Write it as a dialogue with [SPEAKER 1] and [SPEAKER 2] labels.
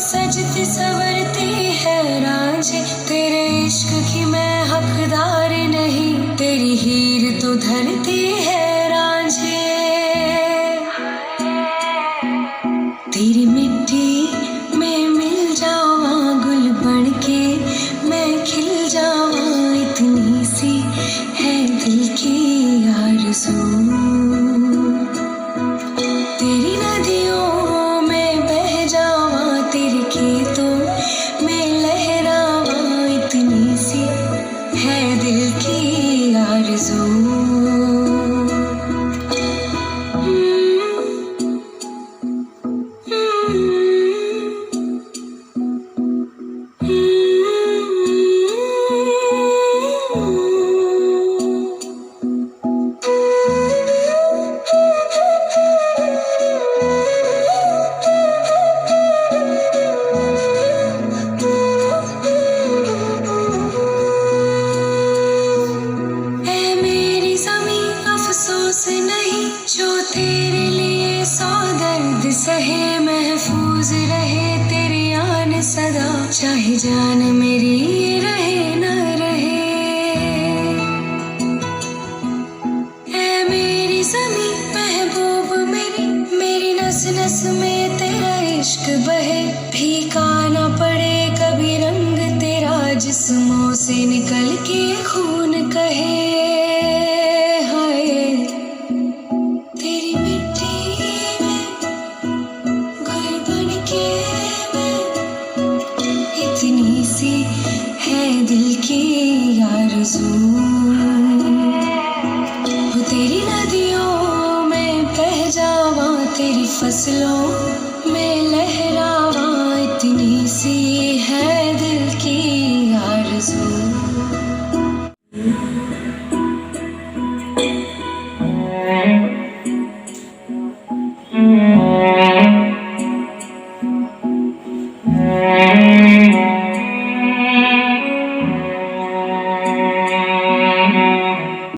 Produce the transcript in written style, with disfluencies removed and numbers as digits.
[SPEAKER 1] सजती संवरती है रांझे, तेरे इश्क की मैं हकदार नहीं, तेरी हीर तो धरती है रांझे। तेरी मिट्टी में मिल जावा गुल बन के मैं खिल जावा, इतनी सी है दिल की आरज़ू। तेरी नदियों में बह जावा, तेरे खेतों में लहरावा, इतनी सी है दिल की आरज़ू। अफसोस नहीं जो तेरे लिए सौ दर्द सहे, महफूज रहे तेरी आन सदा, चाहे जान मेरी रहे न रहे। ऐ मेरी ज़मीं महबूब मेरी, मेरी नस नस में तेरा इश्क बहे, फीका न पड़े कभी रंग तेरा, जिस्मों से निकल के खून कहे। इतनी सी है दिल की आरज़ू, तेरी नदियों में बह जावा, तेरी फसलों में लहरावा, इतनी सी है दिल की आरज़ू।